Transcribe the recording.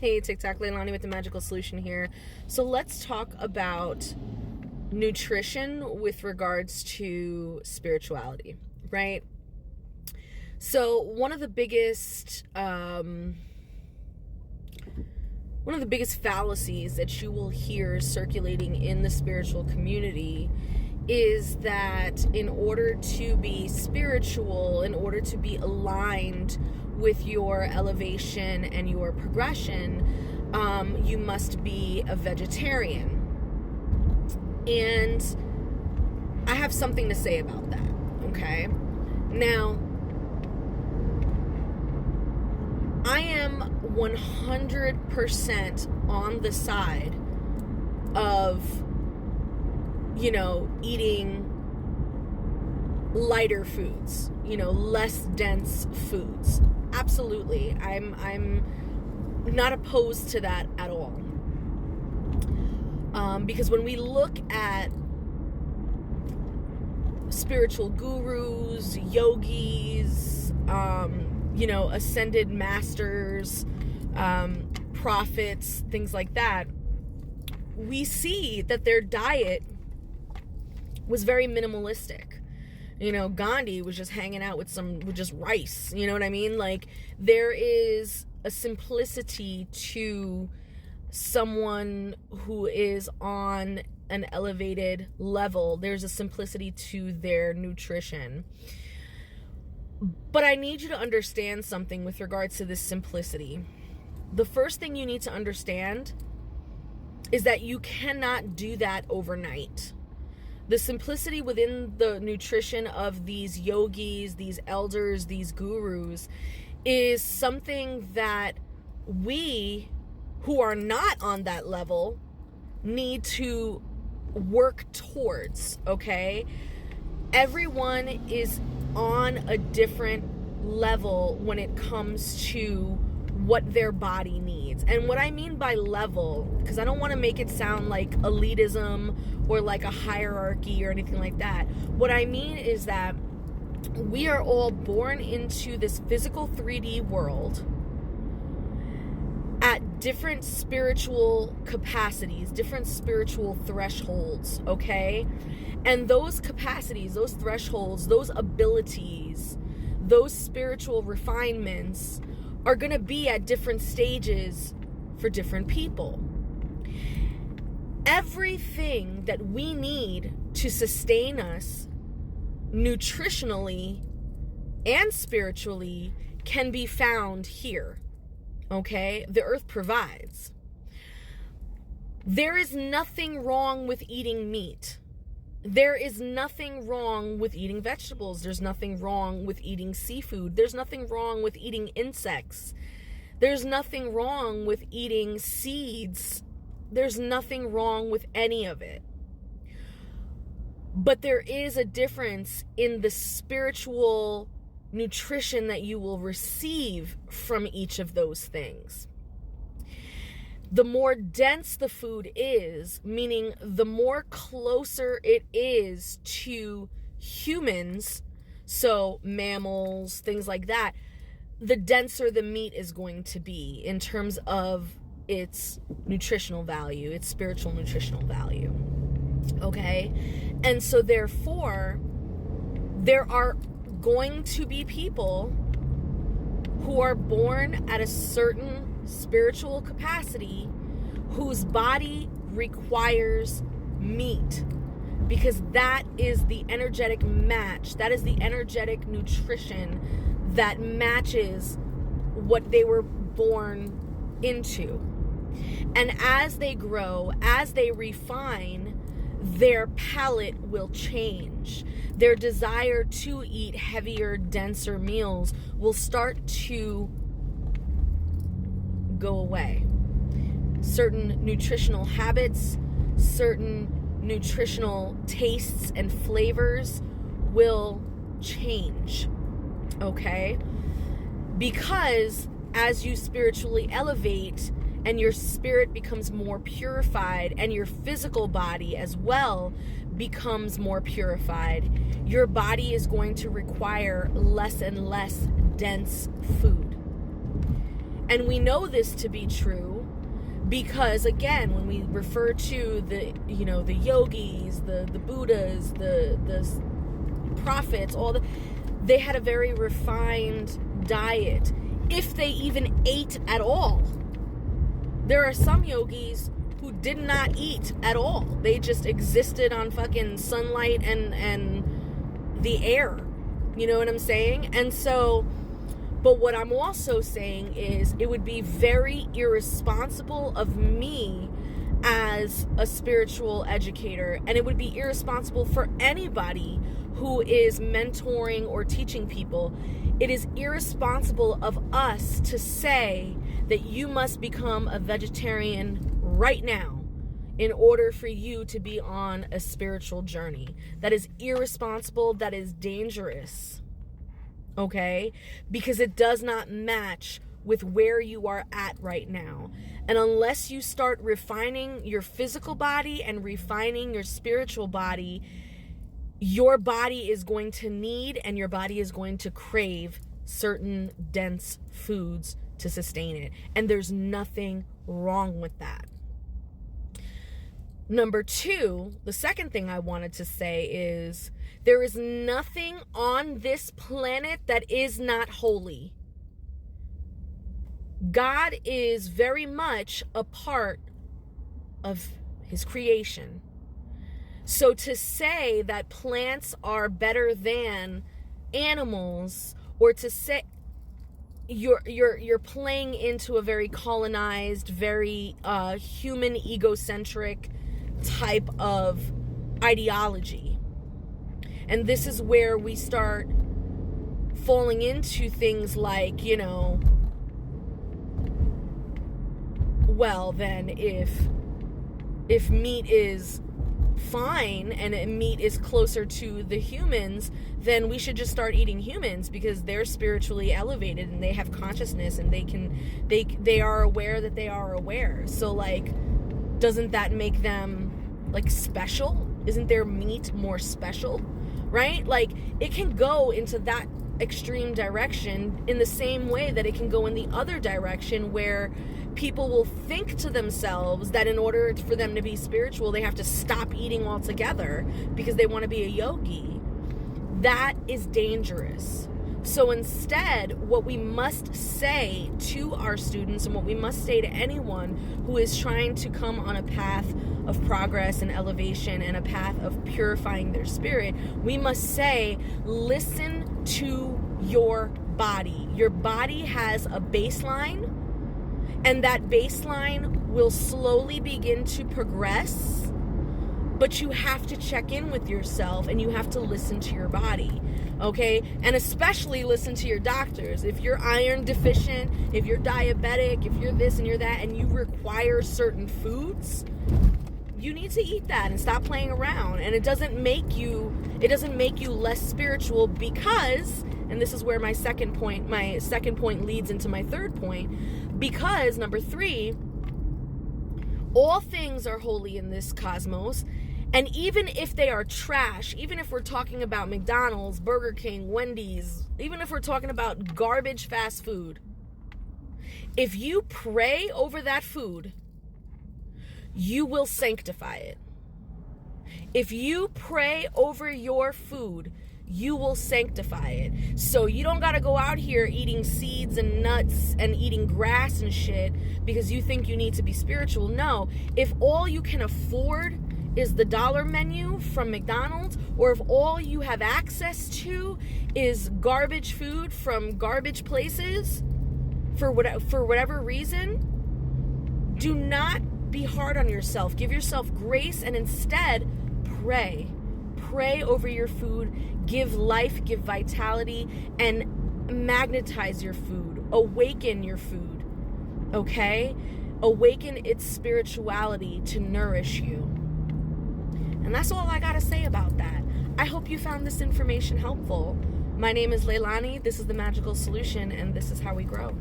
Hey, TikTok Leilani with the Magical Solution here. So let's talk about nutrition with regards to spirituality, right? So one of the biggest fallacies that you will hear circulating in the spiritual community is that in order to be spiritual, in order to be aligned with your elevation and your progression, you must be a vegetarian. And I have something to say about that, okay? Now, I am 100% on the side of, eating lighter foods, less dense foods. Absolutely. I'm not opposed to that at all. Because when we look at spiritual gurus, yogis, ascended masters, prophets, things like that, we see that their diet was very minimalistic. Gandhi was just hanging out with just rice. You know what I mean? Like, there is a simplicity to someone who is on an elevated level. There's a simplicity to their nutrition. But I need you to understand something with regards to this simplicity. The first thing you need to understand is that you cannot do that overnight. The simplicity within the nutrition of these yogis, these elders, these gurus is something that we who are not on that level need to work towards, okay? Everyone is on a different level when it comes to what their body needs. And what I mean by level, because I don't want to make it sound like elitism or like a hierarchy or anything like that. What I mean is that we are all born into this physical 3D world at different spiritual capacities, different spiritual thresholds, okay? And those capacities, those thresholds, those abilities, those spiritual refinements are going to be at different stages for different people. Everything that we need to sustain us nutritionally and spiritually can be found here, okay? The earth provides. There is nothing wrong with eating meat. There is nothing wrong with eating vegetables. There's nothing wrong with eating seafood. There's nothing wrong with eating insects. There's nothing wrong with eating seeds. There's nothing wrong with any of it. But there is a difference in the spiritual nutrition that you will receive from each of those things. The more dense the food is, meaning the more closer it is to humans, so mammals, things like that, the denser the meat is going to be in terms of its nutritional value, its spiritual nutritional value. Okay? And so therefore, there are going to be people who are born at a certain spiritual capacity whose body requires meat, because that is the energetic match, that is the energetic nutrition that matches what they were born into. And as they grow, as they refine, their palate will change. Their desire to eat heavier, denser meals will start to go away. Certain nutritional habits, certain nutritional tastes and flavors will change, okay? Because as you spiritually elevate and your spirit becomes more purified and your physical body as well becomes more purified, your body is going to require less and less dense food. And we know this to be true because, again, when we refer to the yogis, the Buddhas, the prophets, they had a very refined diet, if they even ate at all. There are some yogis who did not eat at all. They just existed on fucking sunlight and the air. You know what I'm saying? And so, but what I'm also saying is it would be very irresponsible of me as a spiritual educator, and it would be irresponsible for anybody who is mentoring or teaching people. It is irresponsible of us to say that you must become a vegetarian right now in order for you to be on a spiritual journey. That is irresponsible. That is dangerous. Okay? Because it does not match with where you are at right now. And unless you start refining your physical body and refining your spiritual body, your body is going to need and your body is going to crave certain dense foods to sustain it. And there's nothing wrong with that. Number two, the second thing I wanted to say is there is nothing on this planet that is not holy. God is very much a part of his creation. So to say that plants are better than animals, or to say you're playing into a very colonized, very human egocentric type of ideology. And this is where we start falling into things like, well, then if meat is fine and meat is closer to the humans, then we should just start eating humans because they're spiritually elevated and they have consciousness and they are aware that they are aware. So like, doesn't that make them like special? Isn't their meat more special? Right? Like, it can go into that extreme direction in the same way that it can go in the other direction, where people will think to themselves that in order for them to be spiritual, they have to stop eating altogether because they want to be a yogi. That is dangerous. So instead, what we must say to our students and what we must say to anyone who is trying to come on a path of progress and elevation and a path of purifying their spirit, we must say, listen to your body. Your body has a baseline, and that baseline will slowly begin to progress, but you have to check in with yourself and you have to listen to your body. Okay? And especially listen to your doctors. If you're iron deficient, if you're diabetic, if you're this and you're that, and you require certain foods, you need to eat that and stop playing around. And it doesn't make you less spiritual, because, and this is where my second point leads into my third point, because number 3, all things are holy in this cosmos. And even if they are trash, even if we're talking about McDonald's, Burger King, Wendy's, even if we're talking about garbage fast food, if you pray over that food, you will sanctify it. If you pray over your food, you will sanctify it. So you don't got to go out here eating seeds and nuts and eating grass and shit because you think you need to be spiritual. No, if all you can afford is the dollar menu from McDonald's, or if all you have access to is garbage food from garbage places, for whatever reason, do not be hard on yourself. Give yourself grace and instead pray. Pray over your food. Give life, give vitality, and magnetize your food. Awaken your food. Okay? Awaken its spirituality to nourish you. And that's all I gotta say about that. I hope you found this information helpful. My name is Leilani. This is The Magical Solution, and this is how we grow.